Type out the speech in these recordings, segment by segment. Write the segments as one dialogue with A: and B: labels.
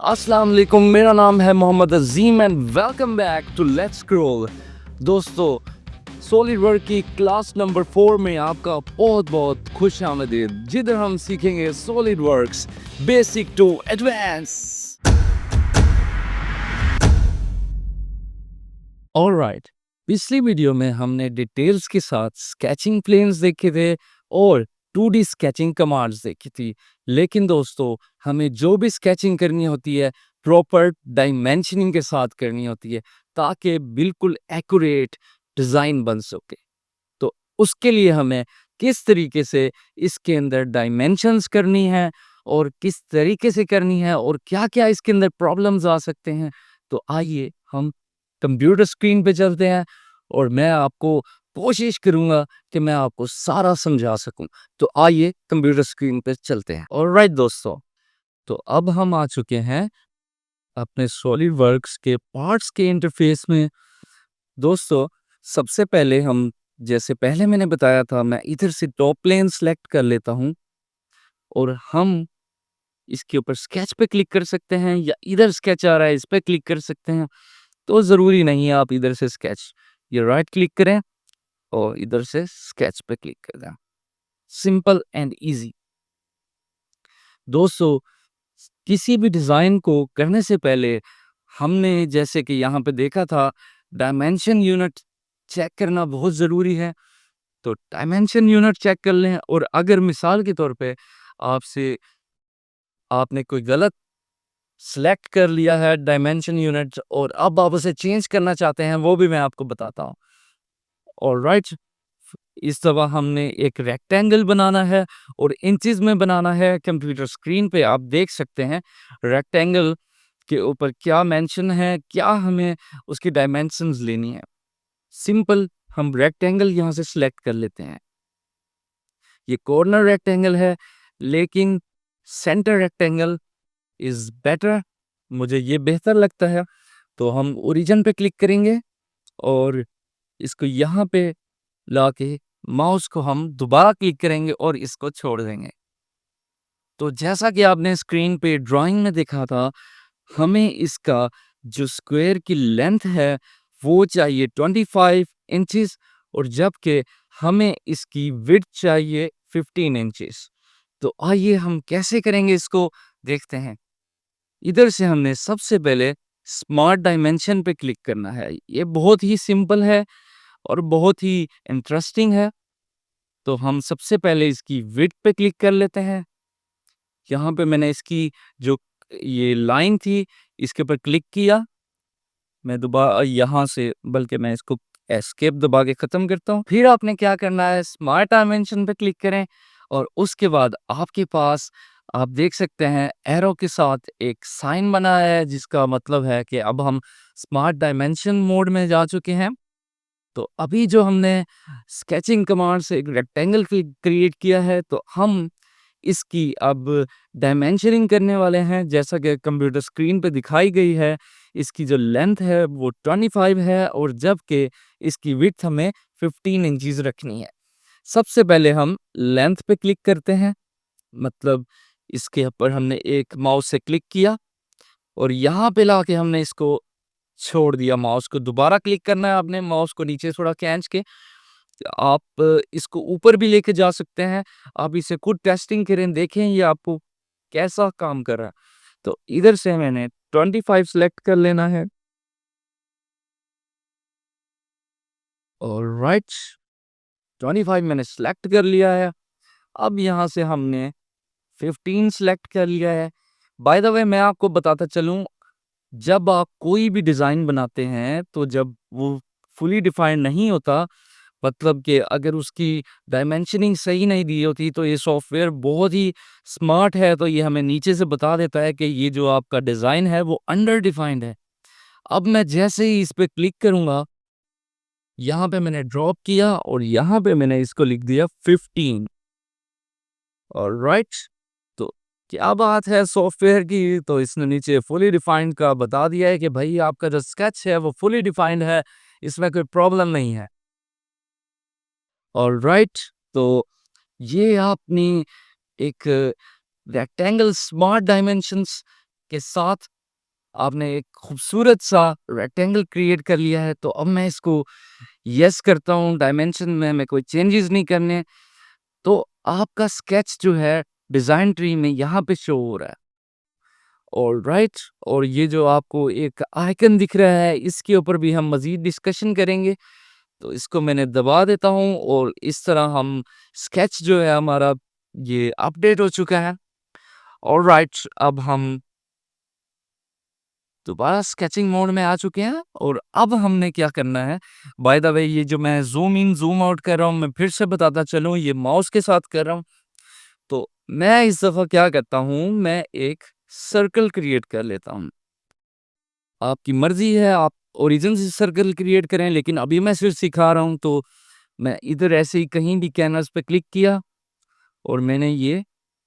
A: अस्सलाम वालेकुम, मेरा नाम है Mohammed Azeem and welcome back to let's scroll. दोस्तों, सॉलिड वर्क की क्लास नंबर 4 में आपका बहुत बहुत खुश आमदीद, जिधर हम सीखेंगे SolidWorks basic to advance. Alright, पिछली वीडियो में हमने डिटेल्स के साथ स्केचिंग प्लेन्स देखे थे और 2D स्केचिंग कमांड्स देखी थी। लेकिन दोस्तों, हमें जो भी स्केचिंग करनी होती है प्रॉपर डायमेंशनिंग के साथ करनी होती है ताकि बिल्कुल एक्यूरेट डिज़ाइन बन सके। तो उसके लिए हमें किस तरीके से इसके अंदर डायमेंशंस करनी है और किस तरीके से करनी है और क्या-क्या इसके अंदर प्रॉब्लम्स आ सकते हैं। तो आइए हम कंप्यूटर स्क्रीन पे चलते हैं और मैं आपको कोशिश करूंगा कि मैं आपको सारा समझा सकूं। तो आइए कंप्यूटर स्क्रीन पे चलते हैं। ऑलराइट दोस्तों, तो अब हम आ चुके हैं अपने सॉलिड वर्क्स के पार्ट्स के इंटरफेस में। दोस्तों, सबसे पहले हम, जैसे पहले मैंने बताया था, मैं इधर से टॉप प्लेन सेलेक्ट कर लेता हूं और हम इसके ऊपर स्केच पे क्लिक कर सकते हैं या इधर स्केच आ रहा है इस पे क्लिक कर सकते हैं। तो ज़रूरी नहीं है आप इधर से स्केच, ये राइट क्लिक करें और इधर से स्केच पे क्लिक कर दें। Simple and easy. दोस्तों, किसी भी डिज़ाइन को करने से पहले हमने, जैसे कि यहाँ पे देखा था, डायमेंशन यूनिट चेक करना बहुत ज़रूरी है। तो डायमेंशन यूनिट चेक कर लें और अगर मिसाल के तौर पे आपसे आपने कोई गलत सेलेक्ट कर लिया है डायमेंशन यूनिट और अब आप उसे चेंज करना चाहते हैं, वो भी मैं आपको बताता हूँ। ऑलराइट, इस दफ़ा हमने एक रेक्टेंगल बनाना है और इंचेस में बनाना है। कंप्यूटर स्क्रीन पे आप देख सकते हैं रेक्टेंगल के ऊपर क्या मेंशन है, क्या हमें उसकी डायमेंशंस लेनी है। सिंपल, हम रेक्टेंगल यहाँ से सिलेक्ट कर लेते हैं। ये कॉर्नर रेक्टेंगल है लेकिन सेंटर रेक्टेंगल इज़ बेटर, मुझे ये बेहतर लगता है। तो हम ओरिजिन पे क्लिक करेंगे और इसको यहाँ पे लाके माउस को हम दोबारा क्लिक करेंगे और इसको छोड़ देंगे। तो जैसा कि आपने स्क्रीन पे ड्राइंग में देखा था, हमें इसका जो स्क्वायर की लेंथ है वो चाहिए 25 इंचेस और जबकि हमें इसकी विड्थ चाहिए 15 इंचेस। तो आइए हम कैसे करेंगे इसको देखते हैं। इधर से हमने सबसे पहले स्मार्ट डायमेंशन पे क्लिक करना है। ये बहुत ही सिंपल है और बहुत ही इंटरेस्टिंग है। तो हम सबसे पहले इसकी विड्थ पे क्लिक कर लेते हैं। यहाँ पे मैंने इसकी जो ये लाइन थी इसके ऊपर क्लिक किया। मैं दोबारा यहाँ से, बल्कि मैं इसको एस्केप दबा के ख़त्म करता हूँ। फिर आपने क्या करना है, स्मार्ट डायमेंशन पे क्लिक करें और उसके बाद आपके पास, आप देख सकते हैं, एरो के साथ एक साइन बना है जिसका मतलब है कि अब हम स्मार्ट डायमेंशन मोड में जा चुके हैं। तो अभी जो हमने स्केचिंग कमांड से एक रेक्टेंगल क्रिएट किया है तो हम इसकी अब डायमेंशनिंग करने वाले हैं। जैसा कि कंप्यूटर स्क्रीन पे दिखाई गई है, इसकी जो लेंथ है वो 25 है और जबकि इसकी विड्थ हमें 15 इंचेस रखनी है। सबसे पहले हम लेंथ पे क्लिक करते हैं, मतलब इसके ऊपर हमने एक माउस से क्लिक किया और यहाँ पे लाके हमने इसको छोड़ दिया। माउस को दोबारा क्लिक करना है आपने, माउस को नीचे थोड़ा खींच के। आप इसको ऊपर भी लेके जा सकते हैं। आप इसे खुद टेस्टिंग करें, देखें ये आपको कैसा काम कर रहा है। तो इधर से मैंने 25 सेलेक्ट कर लेना है। ऑलराइट, 25 मैंने सेलेक्ट कर लिया है। अब यहाँ से हमने 15 सेलेक्ट कर लिया है। बाय द वे, मैं आपको बताता चलूँ, जब आप कोई भी डिज़ाइन बनाते हैं तो जब वो फुली डिफाइंड नहीं होता, मतलब कि अगर उसकी डायमेंशनिंग सही नहीं दी होती, तो ये सॉफ्टवेयर बहुत ही स्मार्ट है, तो ये हमें नीचे से बता देता है कि ये जो आपका डिज़ाइन है वो अंडर डिफाइंड है। अब मैं जैसे ही इस पे क्लिक करूँगा, यहाँ पे मैंने ड्रॉप किया और यहाँ पे मैंने इसको लिख दिया 15। ऑलराइट, तो क्या बात है सॉफ्टवेयर की, तो इसने नीचे फुली डिफाइंड का बता दिया है कि भाई आपका जो स्केच है वो फुली डिफाइंड है, इसमें कोई प्रॉब्लम नहीं है। ऑलराइट, तो ये आपने एक रेक्टेंगल स्मार्ट डायमेंशंस के साथ आपने एक खूबसूरत सा रेक्टेंगल क्रिएट कर लिया है, तो अब मैं इसको यस करता हूँ, डायमेंशन में हमें कोई चेंजेस नहीं करने। तो आपका स्केच जो है डिज़ाइन ट्री में यहाँ पे शो हो रहा है। ऑलराइट, और ये जो आपको एक आइकन दिख रहा है, इसके ऊपर भी हम मज़ीद डिस्कशन करेंगे। तो इसको मैंने दबा देता हूँ और इस तरह हम स्केच जो है हमारा ये अपडेट हो चुका है। ऑलराइट, अब हम दोबारा स्केचिंग मोड में आ चुके हैं और अब हमने क्या करना है, बाय द वे ये जो मैं ज़ूम इन ज़ूम आउट कर रहा हूँ, मैं फिर से बताता चलूँ, ये माउस के साथ कर रहा हूँ। तो मैं इस दफ़ा क्या करता हूँ, मैं एक सर्कल क्रिएट कर लेता हूँ। आपकी मर्ज़ी है, आप ओरिजिन से सर्कल क्रिएट करें, लेकिन अभी मैं सिर्फ़ सिखा रहा हूँ, तो मैं इधर ऐसे ही कहीं भी कैनवास पे क्लिक किया और मैंने ये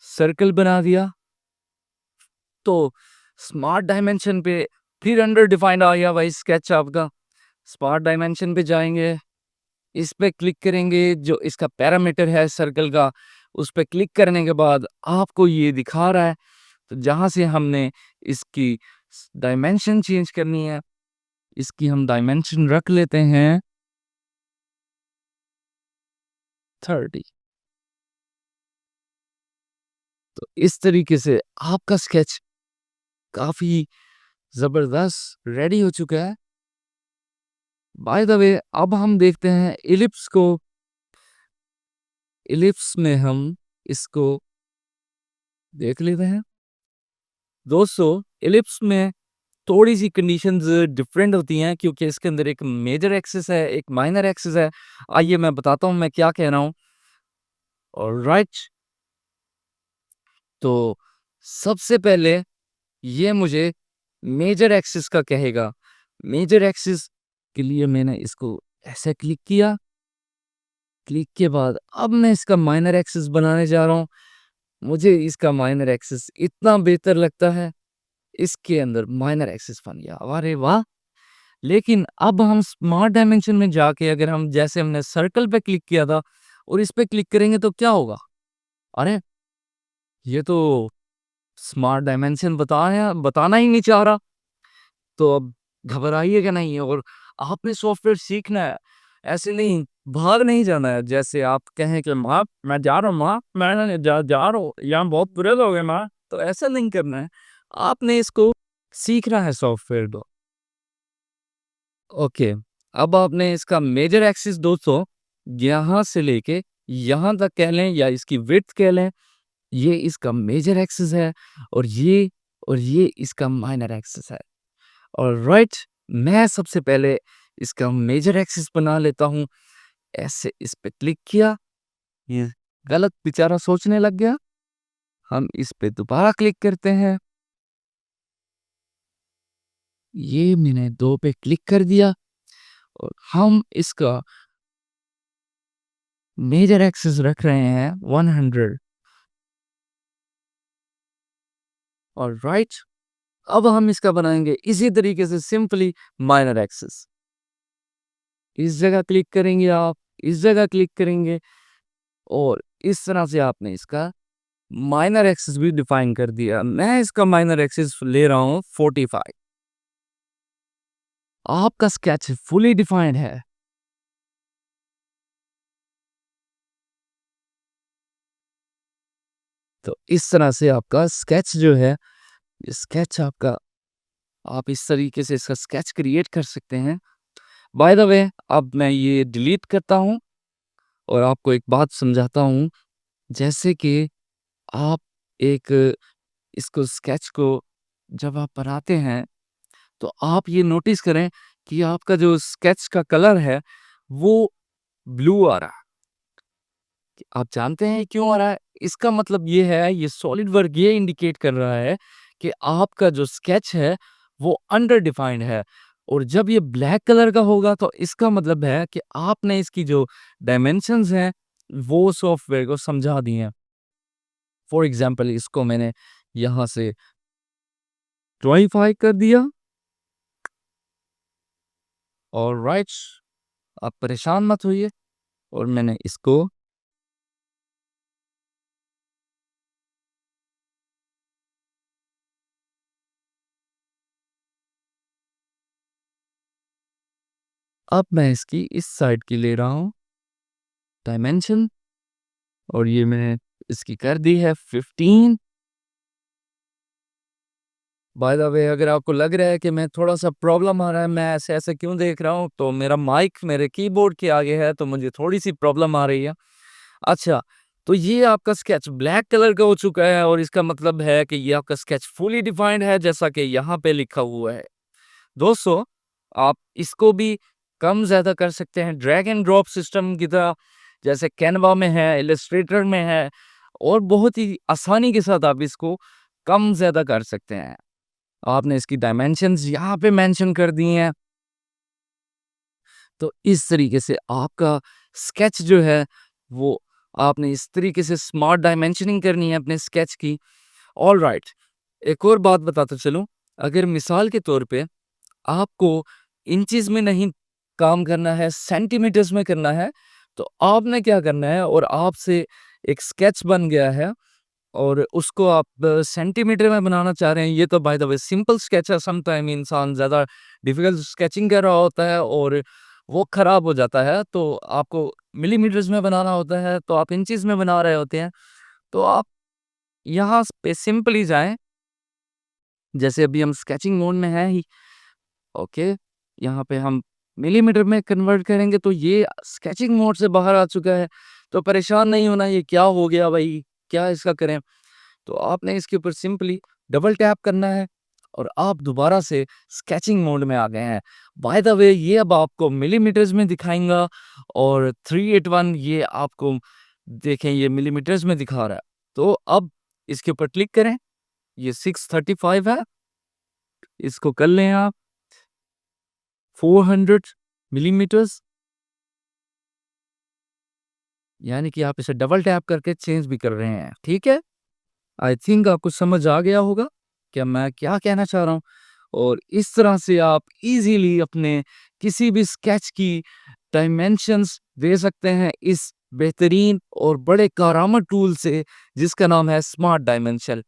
A: सर्कल बना दिया। तो स्मार्ट डायमेंशन पे फिर अंडर डिफाइंड आ गया भाई स्केच आपका। स्मार्ट डायमेंशन पे जाएँगे, इस पे क्लिक करेंगे, जो इसका पैरामीटर है सर्कल का, उस पे क्लिक करने के बाद आपको ये दिखा रहा है, तो जहाँ से हमने इसकी डायमेंशन चेंज करनी है, इसकी हम डायमेंशन रख लेते हैं 30। तो इस तरीके से आपका स्केच काफ़ी ज़बरदस्त रेडी हो चुका है। बाय द वे, अब हम देखते हैं इलिप्स को। इलिप्स में हम इसको देख लेते हैं। दोस्तों, इलिप्स में थोड़ी-सी कंडीशंस डिफरेंट होती हैं, क्योंकि इसके अंदर एक मेजर एक्सिस है, एक माइनर एक्सिस है। आइए मैं बताता हूँ मैं क्या कह रहा हूँ। ऑलराइट, तो सबसे पहले ये मुझे मेजर एक्सिस का कहेगा। मेजर एक्सिस के लिए मैंने इसको ऐसे क्लिक किया। क्लिक के बाद अब मैं इसका माइनर एक्सिस बनाने जा रहा हूँ। मुझे इसका माइनर एक्सिस इतना बेहतर लगता है, इसके अंदर माइनर एक्सिस बन गया। अरे वाह! लेकिन अब हम स्मार्ट डायमेंशन में जाके अगर हम जैसे हमने सर्कल पे क्लिक किया था और इस पे क्लिक करेंगे तो क्या होगा? अरे! ये तो स्मार्ट डायमेंशन बताना ही नहीं चाह रहा। तो अब घबराइएगा नहीं, और आपने सॉफ्टवेयर सीखना है, ऐसे नहीं, भाग नहीं जाना है। जैसे आप कहें कि माँ मैं जा रहा हूँ, माँ मैं जा रहा हूँ, यहाँ बहुत बुरे लोग हैं माँ, तो ऐसा नहीं करना है। आपने इसको सीखना है सॉफ्टवेयर को। ओके, अब आपने इसका मेजर एक्सिस दोस्तों यहाँ से लेके यहाँ तक कह लें या इसकी विड्थ कह लें, ये इसका मेजर एक्सिस है, और ये इसका माइनर एक्सिस है। ऑलराइट, मैं सबसे पहले इसका मेजर एक्सिस बना लेता हूँ। ऐसे इस पे क्लिक किया, ये गलत बेचारा सोचने लग गया। हम इस पे दोबारा क्लिक करते हैं। ये मैंने 2 पे क्लिक कर दिया और हम इसका मेजर एक्सिस रख रहे हैं 100। ऑलराइट, अब हम इसका बनाएंगे इसी तरीके से सिंपली माइनर एक्सिस। इस जगह क्लिक करेंगे आप, इस जगह क्लिक करेंगे, और इस तरह से आपने इसका माइनर एक्सिस भी डिफाइन कर दिया। मैं इसका माइनर एक्सिस ले रहा हूँ 45। आपका स्केच फुली डिफाइंड है। तो इस तरह से आपका स्केच जो है, स्केच आपका, आप इस तरीके से इसका स्केच क्रिएट कर सकते हैं। बाय द वे, अब मैं ये डिलीट करता हूँ और आपको एक बात समझाता हूँ। जैसे कि आप एक इसको स्केच को जब आप बनाते हैं, तो आप ये नोटिस करें कि आपका जो स्केच का कलर है, वो ब्लू आ रहा है। आप जानते हैं क्यों आ रहा है? इसका मतलब ये है, ये सॉलिड वर्क ये इंडिकेट कर रहा है कि आपका जो स्केच है, वो अंडर डिफाइंड है, और जब ये ब्लैक कलर का होगा, तो इसका मतलब है कि आपने इसकी जो डायमेंशंस हैं, वो सॉफ्टवेयर को समझा दिए हैं। फॉर एग्ज़ाम्पल इसको मैंने यहाँ से 25 कर दिया। ऑलराइट, आप परेशान मत होइए, और मैंने इसको अब मैं इसकी इस साइड की ले रहा हूँ डायमेंशन, और ये मैं इसकी कर दी है 15। बाय द वे, अगर आपको लग रहा है कि मैं थोड़ा-सा प्रॉब्लम आ रहा है, मैं ऐसे-ऐसे क्यों देख रहा हूँ, तो मेरा माइक मेरे कीबोर्ड के आगे है, तो मुझे थोड़ी-सी प्रॉब्लम आ रही है। अच्छा, तो ये आपका स्केच ब्लैक कलर का हो चुका है, और इसका मतलब है कि ये आपका स्केच फुली डिफाइंड है, जैसा कि यहाँ पे लिखा हुआ है। दोस्तों, आप इसको भी कम ज़्यादा कर सकते हैं ड्रैग एंड ड्रॉप सिस्टम की तरह, जैसे कैनवा में है, इलस्ट्रेटर में है, और बहुत ही आसानी के साथ आप इसको कम ज़्यादा कर सकते हैं। आपने इसकी डायमेंशंस यहाँ पे मेंशन कर दी हैं। तो इस तरीके से आपका स्केच जो है, वो आपने इस तरीके से स्मार्ट डायमेंशनिंग करनी है अपने स्केच की। ऑलराइट, एक और बात बताता चलूँ, अगर मिसाल के तौर पे आपको इंचेस में नहीं काम करना है, सेंटीमीटर्स में करना है, तो आपने क्या करना है, और आपसे एक स्केच बन गया है और उसको आप सेंटीमीटर में बनाना चाह रहे हैं, ये तो by the way simple sketch है। सम टाइम इंसान ज़्यादा डिफिकल्ट स्केचिंग कर रहा होता है और वो खराब हो जाता है, तो आपको मिलीमीटर्स में बनाना होता है, तो आप इंचेस में बना रहे होते हैं। तो आप यहाँ पे सिंपली जाएँ, जैसे अभी हम स्केचिंग मोड में हैं ही, ओके, यहाँ पे हम मिलीमीटर में कन्वर्ट करेंगे, तो ये स्केचिंग मोड से बाहर आ चुका है। तो परेशान नहीं होना, ये क्या हो गया भाई, क्या इसका करें? तो आपने इसके ऊपर सिंपली डबल टैप करना है और आप दोबारा से स्केचिंग मोड में आ गए हैं। बाय द वे, ये अब आपको मिलीमीटर्स में दिखाएगा, और 381 ये आपको देखें, ये मिलीमीटर्स में दिखा रहा है। तो अब इसके ऊपर क्लिक करें, ये 635 है, इसको कर लें आप 400 मिलीमीटर्स, यानी कि आप इसे डबल टैप करके चेंज भी कर रहे हैं। ठीक है, आई थिंक आपको समझ आ गया होगा कि मैं क्या कहना चाह रहा हूँ, और इस तरह से आप इजीली अपने किसी भी स्केच की डायमेंशंस दे सकते हैं इस बेहतरीन और बड़े कारआमद टूल से, जिसका नाम है स्मार्ट डायमेंशन।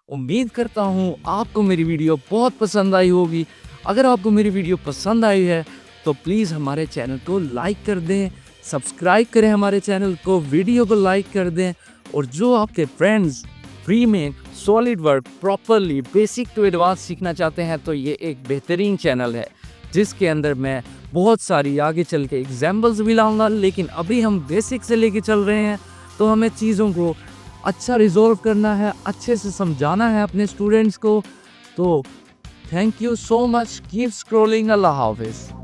A: उम्मीद करता हूँ आपको मेरी वीडियो बहुत पसंद आई होगी। अगर आपको मेरी वीडियो पसंद आई है तो प्लीज़ हमारे चैनल को लाइक कर दें, सब्सक्राइब करें हमारे चैनल को, वीडियो को लाइक कर दें, और जो आपके फ्रेंड्स फ्री में solid work properly basic to advance सीखना चाहते हैं, तो ये एक बेहतरीन चैनल है जिसके अंदर मैं बहुत सारी आगे चल के एग्जाम्पल्स भी लाऊंगा। लेकिन अभी हम बेसिक से लेके चल रहे हैं, तो हमें चीज़ों को अच्छा रिजॉल्व करना है, अच्छे से समझाना है अपने स्टूडेंट्स को। तो thank you so much, keep scrolling, अल्लाह हाफिज़।